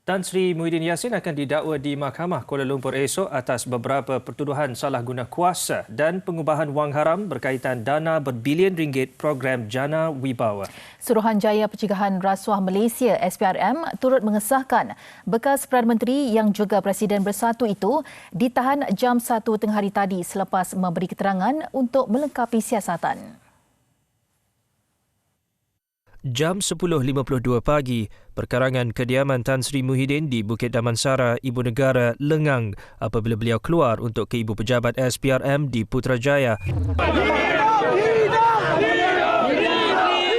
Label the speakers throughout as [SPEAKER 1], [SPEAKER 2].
[SPEAKER 1] Tan Sri Muhyiddin Yassin akan didakwa di Mahkamah Kuala Lumpur esok atas beberapa pertuduhan salah guna kuasa dan pengubahan wang haram berkaitan dana berbilion ringgit program Jana Wibawa.
[SPEAKER 2] Suruhanjaya Pencegahan Rasuah Malaysia SPRM turut mengesahkan bekas Perdana Menteri yang juga Presiden Bersatu itu ditahan jam 1 tengah hari tadi selepas memberi keterangan untuk melengkapi siasatan.
[SPEAKER 1] Jam 10.52 pagi, perkarangan kediaman Tan Sri Muhyiddin di Bukit Damansara, Ibu Negara, lengang apabila beliau keluar untuk ke Ibu Pejabat SPRM di Putrajaya.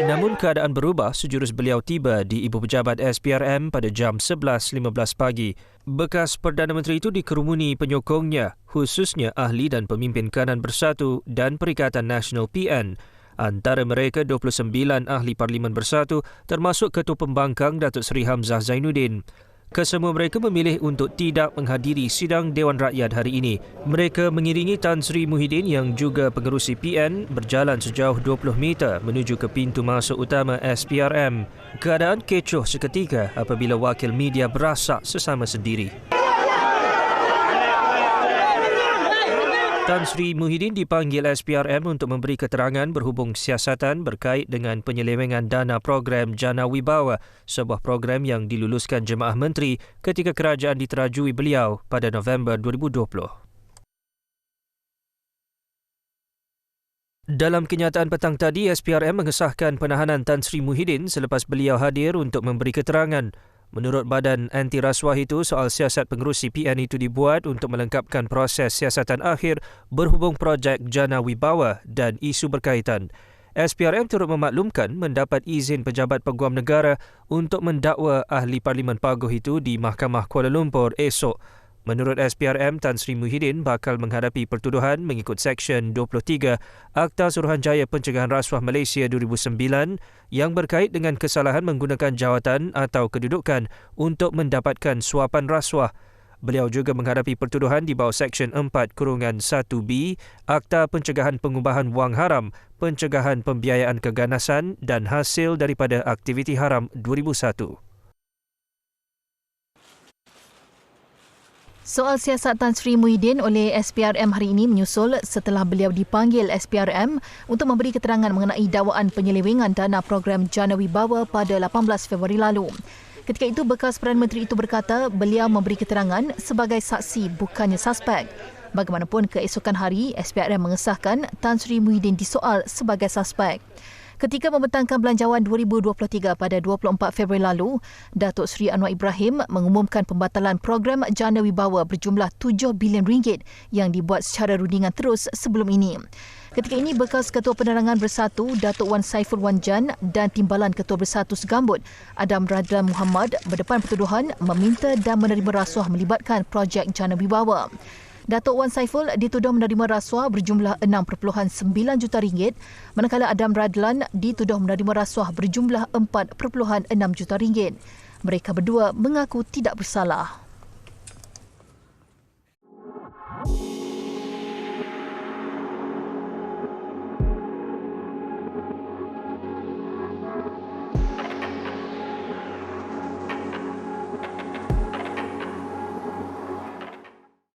[SPEAKER 1] Namun keadaan berubah sejurus beliau tiba di Ibu Pejabat SPRM pada jam 11.15 pagi. Bekas Perdana Menteri itu dikerumuni penyokongnya, khususnya ahli dan pemimpin kanan Bersatu dan Perikatan Nasional PN. Antara mereka 29 ahli Parlimen Bersatu termasuk Ketua Pembangkang Datuk Seri Hamzah Zainuddin. Kesemua mereka memilih untuk tidak menghadiri sidang Dewan Rakyat hari ini. Mereka mengiringi Tan Sri Muhyiddin yang juga pengerusi PN berjalan sejauh 20 meter menuju ke pintu masuk utama SPRM. Keadaan kecoh seketika apabila wakil media berasak sesama sendiri. Tan Sri Muhyiddin dipanggil SPRM untuk memberi keterangan berhubung siasatan berkait dengan penyelewengan dana program Jana Wibawa, sebuah program yang diluluskan Jemaah Menteri ketika kerajaan diterajui beliau pada November 2020. Dalam kenyataan petang tadi, SPRM mengesahkan penahanan Tan Sri Muhyiddin selepas beliau hadir untuk memberi keterangan. Menurut Badan Anti Rasuah itu, soal siasat pengerusi PN itu dibuat untuk melengkapkan proses siasatan akhir berhubung projek Jana Wibawa dan isu berkaitan. SPRM turut memaklumkan mendapat izin Pejabat Peguam Negara untuk mendakwa ahli Parlimen Paguh itu di Mahkamah Kuala Lumpur esok. Menurut SPRM, Tan Sri Muhyiddin bakal menghadapi pertuduhan mengikut Seksyen 23 Akta Suruhanjaya Pencegahan Rasuah Malaysia 2009 yang berkait dengan kesalahan menggunakan jawatan atau kedudukan untuk mendapatkan suapan rasuah. Beliau juga menghadapi pertuduhan di bawah Seksyen 4-1B Akta Pencegahan Pengubahan Wang Haram, Pencegahan Pembiayaan Keganasan dan Hasil daripada Aktiviti Haram 2001.
[SPEAKER 2] Soal siasat Tan Sri Muhyiddin oleh SPRM hari ini menyusul setelah beliau dipanggil SPRM untuk memberi keterangan mengenai dakwaan penyelewengan dana program Jana Wibawa pada 18 Februari lalu. Ketika itu, bekas Perdana Menteri itu berkata beliau memberi keterangan sebagai saksi bukannya suspek. Bagaimanapun, keesokan hari SPRM mengesahkan Tan Sri Muhyiddin disoal sebagai suspek. Ketika membentangkan belanjawan 2023 pada 24 Februari lalu, Datuk Seri Anwar Ibrahim mengumumkan pembatalan program Jana Wibawa berjumlah 7 bilion ringgit yang dibuat secara rundingan terus sebelum ini. Ketika ini, bekas Ketua Penerangan Bersatu Datuk Wan Saiful Wan Jan dan Timbalan Ketua Bersatu Segambut Adam Radlan Muhammad berdepan pertuduhan meminta dan menerima rasuah melibatkan projek Jana Wibawa. Datuk Wan Saiful dituduh menerima rasuah berjumlah 6.9 juta ringgit, manakala Adam Radlan dituduh menerima rasuah berjumlah 4.6 juta ringgit. Mereka berdua mengaku tidak bersalah.